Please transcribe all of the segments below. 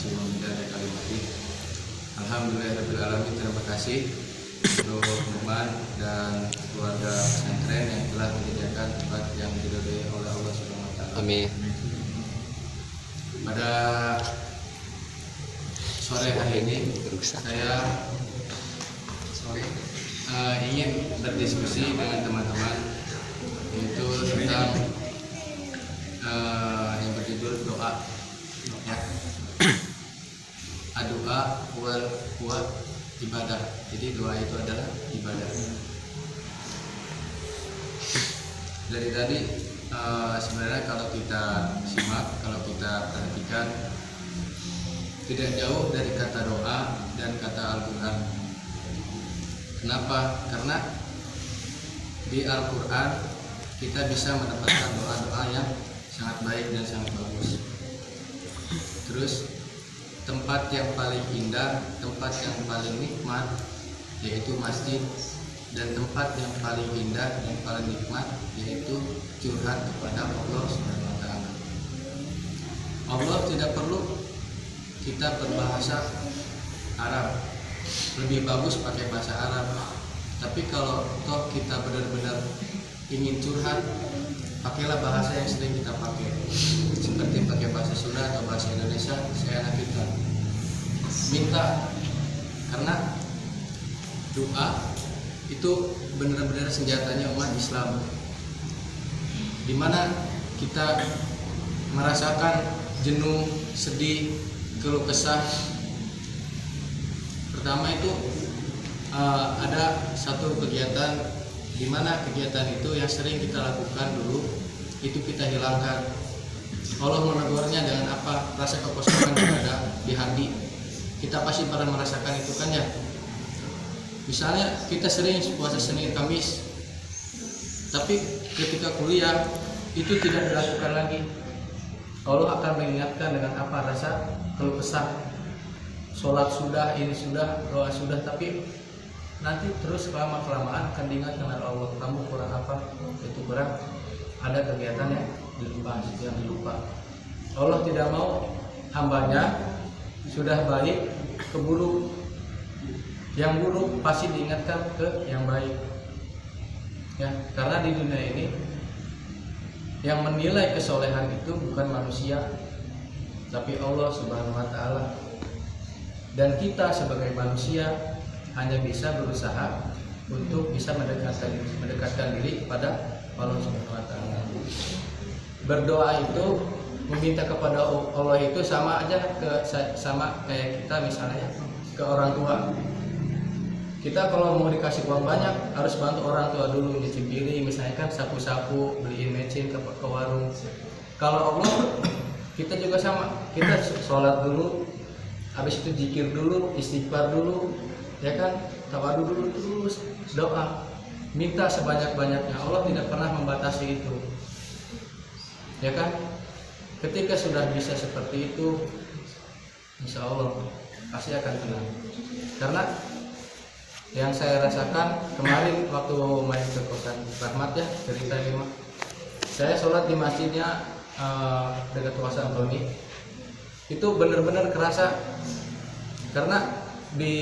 masih membicara kalimat. Alhamdulillahirrahmanirrahim. Terima kasih untuk teman dan keluarga pesantren yang telah menyediakan tempat yang diridhoi oleh Allah Subhanahu wa taala. Amin. Pada sore hari ini saya ingin berdiskusi dengan teman-teman, yaitu tentang yang berjudul doa, ya. Doa wal ibadah. Jadi doa itu adalah ibadah. Dari tadi sebenarnya kalau kita simak, kalau kita perhatikan, tidak jauh dari kata doa dan kata Al-Quran. Kenapa? Karena di Al-Quran kita bisa mendapatkan doa-doa yang sangat baik dan sangat bagus. Terus tempat yang paling indah, tempat yang paling nikmat yaitu masjid, dan tempat yang paling indah dan paling nikmat yaitu curhat kepada Allah Subhanahu wa taala. Allah tidak perlu kita berbahasa Arab, lebih bagus pakai bahasa Arab. Tapi kalau toh kita benar-benar ingin curhat, pakailah bahasa yang sering kita pakai, seperti pakai bahasa Sunda atau bahasa Indonesia. Saya anak kita minta, karena doa itu benar-benar senjatanya umat Islam, dimana kita merasakan jenuh, sedih, keluh kesah. Pertama itu ada satu kegiatan, dimana kegiatan itu yang sering kita lakukan dulu itu kita hilangkan. Allah menegurnya dengan apa? Rasa kekosongan yang ada di hati. Kita pasti pernah merasakan itu kan ya. Misalnya kita sering puasa Senin Kamis, tapi ketika kuliah itu tidak dilakukan lagi. Allah akan mengingatkan dengan apa? Rasa keluh kesah. Sholat sudah, ini sudah, doa sudah, tapi nanti terus kelamaan akan diingatkan oleh Allah. Kamu kurang apa? Itu kurang. Ada kegiatan yang dilupa. Allah tidak mau hambanya sudah baik ke buruk. Yang buruk pasti diingatkan ke yang baik. Ya, karena di dunia ini yang menilai kesolehan itu bukan manusia, tapi Allah Subhanahu wa taala. Dan kita sebagai manusia hanya bisa berusaha untuk bisa mendekatkan diri kepada Allah Subhanahu wa taala. Berdoa itu meminta kepada Allah itu sama kayak kita misalnya ke orang tua. Kita kalau mau dikasih uang banyak harus bantu orang tua dulu, nyuci piring misalnya kan, sapu-sapu, beliin mecin ke warung. Kalau Allah kita juga sama, kita sholat dulu, habis itu zikir dulu, istighfar dulu, ya kan, tawadu dulu, terus doa, minta sebanyak-banyaknya. Allah tidak pernah membatasi itu, ya kan. Ketika sudah bisa seperti itu, insya Allah pasti akan tenang. Karena yang saya rasakan kemarin waktu main ke Kosan Rahmat, ya, cerita ini mah, saya sholat di masjidnya dekat Wasa Antoni, itu benar-benar kerasa. Karena di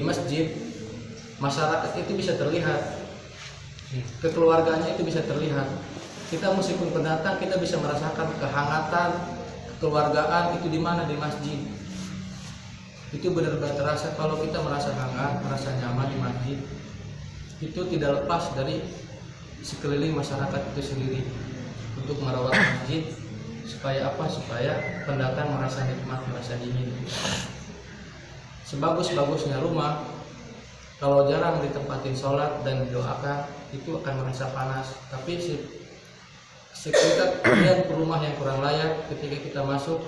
masjid masyarakat itu bisa terlihat, kekeluarganya itu bisa terlihat. Kita meskipun pendatang, kita bisa merasakan kehangatan, kekeluargaan itu di mana? Di masjid. Itu benar-benar terasa. Kalau kita merasa hangat, merasa nyaman di masjid, itu tidak lepas dari sekeliling masyarakat itu sendiri untuk merawat masjid. Supaya apa? Supaya pendatang merasa nikmat, merasa dingin. Sebagus-bagusnya rumah, kalau jarang ditempatin sholat dan didoakan, itu akan merasa panas. Tapi sekitar lihat rumah yang kurang layak, ketika kita masuk,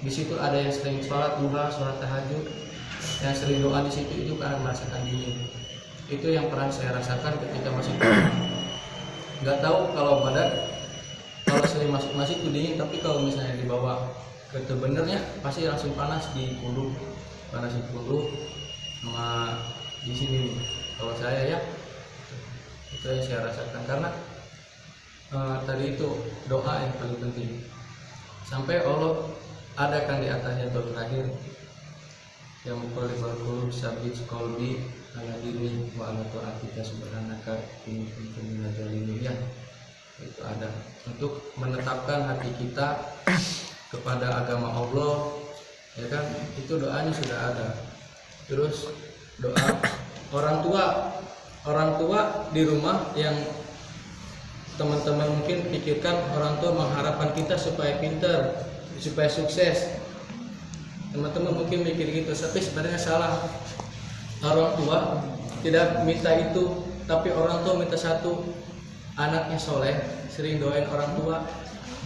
di situ ada yang sering sholat duha, sholat tahajud, yang sering doa di situ, itu akan merasakan dingin. Itu yang pernah saya rasakan ketika masih rumah. Nggak tahu kalau sering masuk masjid itu dingin, tapi kalau misalnya dibawa ke benernya pasti langsung panas di pundak, sama di sini nih. Kalau saya ya, itu yang saya rasakan. Karena tadi itu doa yang paling penting. Sampai Allah ada kan di atasnya atau terakhir yang muqallibal qulub sabit qalbi ala dini wa ala ta'atika subhanaka inni kuntu minadz zalimin, ya itu ada untuk menetapkan hati kita kepada agama Allah, ya kan, itu doanya sudah ada. Terus doa orang tua di rumah yang teman-teman mungkin pikirkan orang tua mengharapkan kita supaya pintar, supaya sukses. Teman-teman mungkin mikir gitu, tapi sebenarnya salah. Orang tua tidak minta itu, tapi orang tua minta satu, anaknya soleh, sering doain orang tua,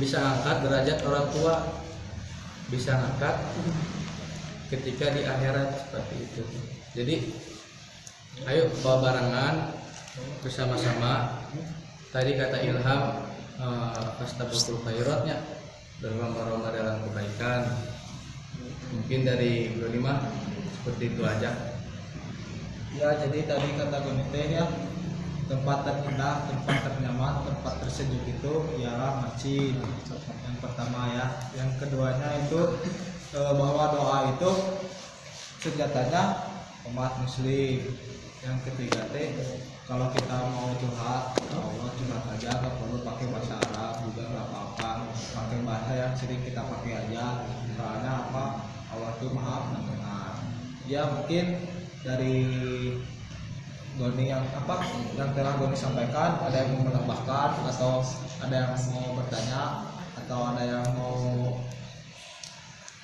bisa angkat derajat orang tua, bisa angkat ketika di akhirat, seperti itu. Jadi ayo bawa barengan bersama-sama. Tadi kata Ilham fastabaqul khairatnya, berlomba-lomba dalam kebaikan. Mungkin dari Gonima seperti itu aja. Ya, jadi tadi kata Gonite ya, tempat terindah, tempat ternyaman, tempat tersejuk itu ialah masjid. Yang pertama ya. Yang keduanya itu bahwa doa itu senjatanya umat muslim. Yang ketiga kalau kita mau curhat, Allah curhat aja, nggak perlu pakai bahasa Arab juga nggak apa-apa, pakai bahasa yang sering kita pakai aja. Karena apa? Allah itu maha mendengar. Ya mungkin dari Goni yang telah Goni sampaikan, ada yang mau menambahkan atau ada yang mau bertanya atau ada yang mau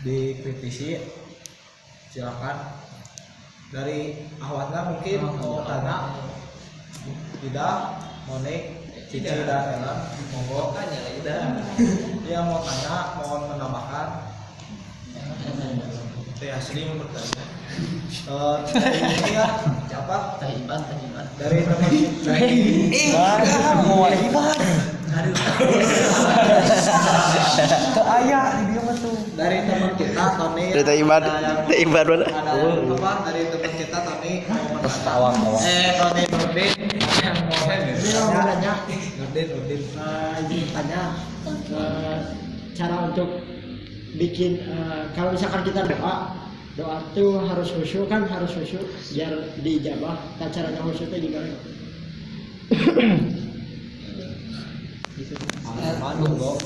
dikritisi, silakan. Dari Ahwadna mungkin mau tanya, tidak, Monik, Cici dan Ellen, monggo. Ya mau tanya, mohon menambahkan. Teh Asli mau bertanya. Dari ini ya, siapa? Tahiban. Dari teman kita. Mau Iban. Aduh. Tuh ayah di dia mah tuh. Dari teman kita Tony. Dari Tahiban. Tahiban mana? Dari teman kita Tony mau Tawang. Tony Nurdin yang mau Nanya. Nurdin. Izin tanya cara untuk bikin kalau misalkan kita doa tuh harus khusyuk kan, harus khusyuk biar diijabah. Nah, caranya khusyuknya gimana? Monggo.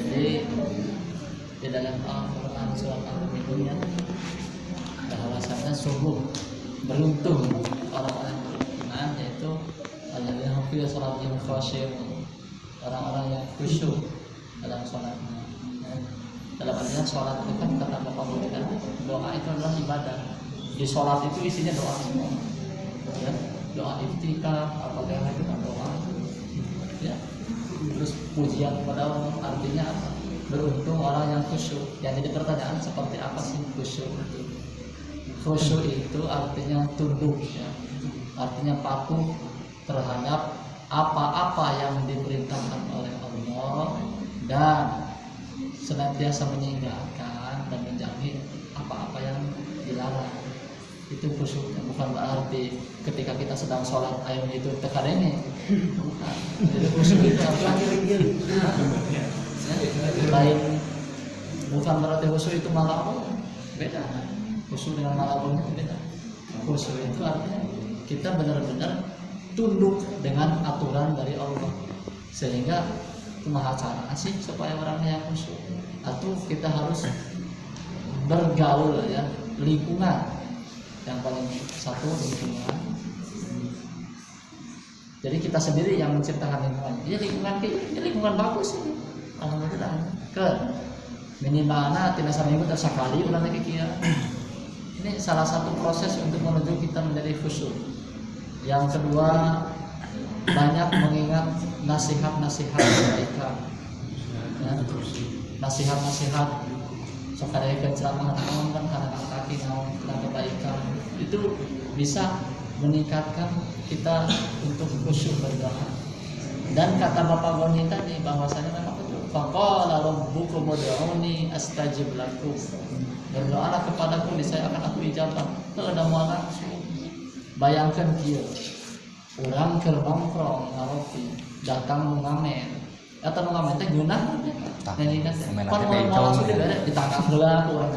Jadi di dalam Al-Quran surat Al-Mu'minun ya, bahwasanya sungguh beruntung orang-orang yang beriman, yaitu alladzina hum fi sholatihim khashi'un, orang-orang yang khusyuk dalam sholatnya. Dalam artian sholat itu kan kata Bapak Guru kan, doa itu adalah ibadah. Di sholat itu isinya doa semua, ya, doa iftikah, apakah itu kan doa, ya. Terus pujian kepada Allah, artinya apa? Beruntung orang yang khusyuk. Yang jadi pertanyaan, seperti apa sih khusyuk itu? Khusyuk itu artinya tunduk, ya. Artinya patuh terhadap apa-apa yang diperintahkan oleh Allah dan senantiasa meninggalkan dan menjauhi apa-apa yang dilarang. Itu khusyuknya, bukan berarti ketika kita sedang sholat ayo itu tekadenge. Bukan. Jadi khusyuk itu lain, bukan berarti khusyuk itu malakul, beda. Khusyuk dengan malakul itu beda. Khusyuk itu artinya kita benar-benar tunduk dengan aturan dari Allah, sehingga kumaha cara sih supaya orangnya yang khusyuk? Atau kita harus bergaul, ya, lingkungan yang paling satu, lingkungan. Jadi kita sendiri yang menciptakan lingkungan. Ya lingkungan bagus ini. Alhamdulillah. Ke minimalnya tina saminggu sekali ulah lagi kia. Ini salah satu proses untuk menuju kita menjadi khusyuk. Yang kedua, banyak mengingat nasihat-nasihat kebaikan, ya, nasihat-nasihat sekadar ceramah naon kan karena kaki naon kebaikan itu bisa meningkatkan kita untuk khusyuk berdoa. Dan kata Bapak Goni tadi bahwasanya memang betul, faqala rabbukum ud'uni astajib lakum, berdoalah kepadaku niscaya akan aku ijabah. Teu ada moal langsung. Bayangkan kieu, urang keur nongkrong ngaropi, datang ngamen, atau ngamen teh geunah nyanyi kan Main pan ate mau bencong. langsung dibere ditangkap heula ku urang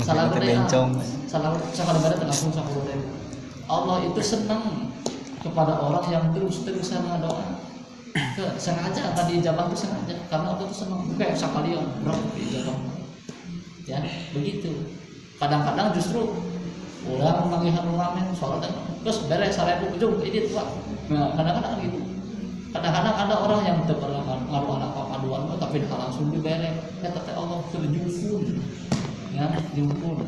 salah Ate gede bencong. salah sakadebere teh langsung 10.000. Allah itu senang kepada orang yang terus-terusan ngadoa. Sengaja akan diijabah itu sengaja karena Allah itu senang kayak sakalian bro diijabah. Ya, begitu. Kadang-kadang justru orang mangihan ngamen sholat terus beres 1000 ujung ini tuh. Nah, kadang-kadang gitu. Kadang-kadang ada orang yang tidak pernah ngaruh anak paduan tapi langsung dibere. Ya teteh Allah terjungkun. Ya, jungkun.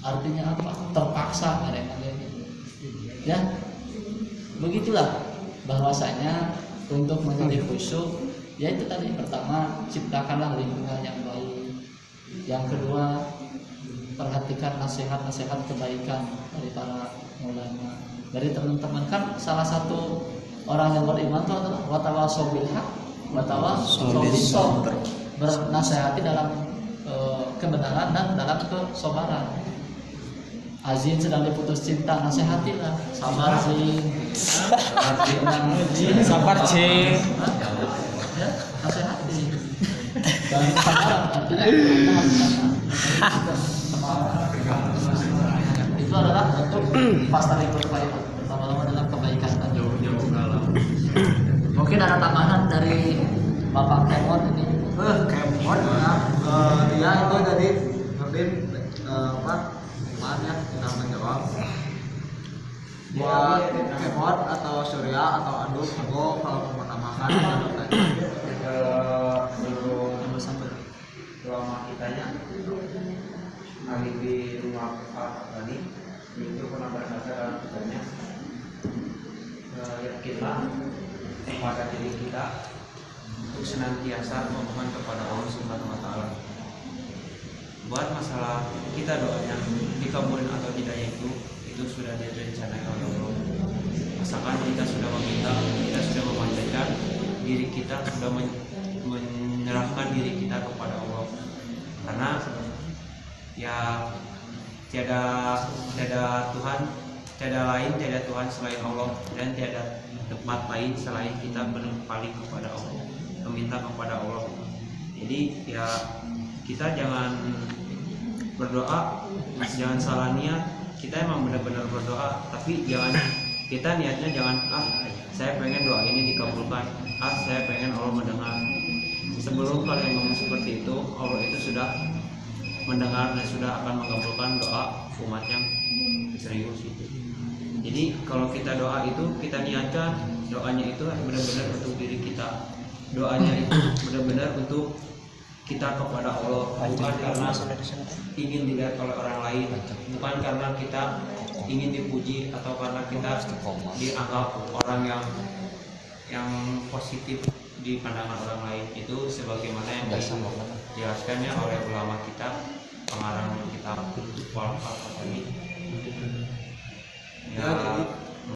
Artinya apa? Terpaksa mereka gitu. Ya. Begitulah bahwasanya untuk menjadi khusyuk yaitu tadi pertama ciptakanlah lingkungan yang baik. Yang kedua perhatikan nasihat-nasihat kebaikan dari para ulama, dari teman-teman. Kan salah satu orang yang beriman itu adalah watawasau bil haq watawasau bis sabr, bernasihati dalam kebenaran dan dalam kesabaran. Azin sedang diputus cinta, nasihatilah, sabar Zin. Sabar Cing. Ya, nasihati. Dan sabar artinya itu adalah untuk fastarikul khairat, pertama-tama dalam kebaikan dan jauh-jauh dalam. Mungkin ada tambahan dari Bapak Kemon ini. Kemon dia itu jadi Nurdin apa gimana tidak menjawab buat Kemon atau Surya atau Adu aku kalau mau menamakan belum selama kitanya lagi di rumah Pak tadi itu pernah berkata dalam kitanya yakinlah pada diri kita untuk senantiasa memohon kepada Allah Subhanahu Wa Taala. Buat masalah kita doanya dikabulin atau tidaknya itu sudah direncanakan oleh Allah. Asalkan kita sudah meminta, kita sudah memanjatkan diri kita, sudah menyerahkan diri kita kepada Allah. Karena ya tiada Tuhan selain Allah, dan tiada tempat lain selain kita berpaling kepada Allah, meminta kepada Allah. Jadi ya kita jangan berdoa, jangan salah niat. Kita emang benar-benar berdoa, tapi kita niatnya jangan saya pengen doa ini dikabulkan, saya pengen Allah mendengar. Sebelum kalian ngomong seperti itu, Allah itu sudah mendengar dan sudah akan mengabulkan doa umat yang serius itu. Jadi kalau kita doa itu kita niatkan doanya itu benar-benar untuk diri kita, doanya itu benar-benar untuk kita kepada Allah, bukan karena ingin dilihat oleh orang lain, bukan karena kita ingin dipuji atau karena kita dianggap orang yang positif di pandangan orang lain. Itu sebagaimana yang dijelaskannya oleh ulama kita, pengarang kitab Wal-Fatihah ini.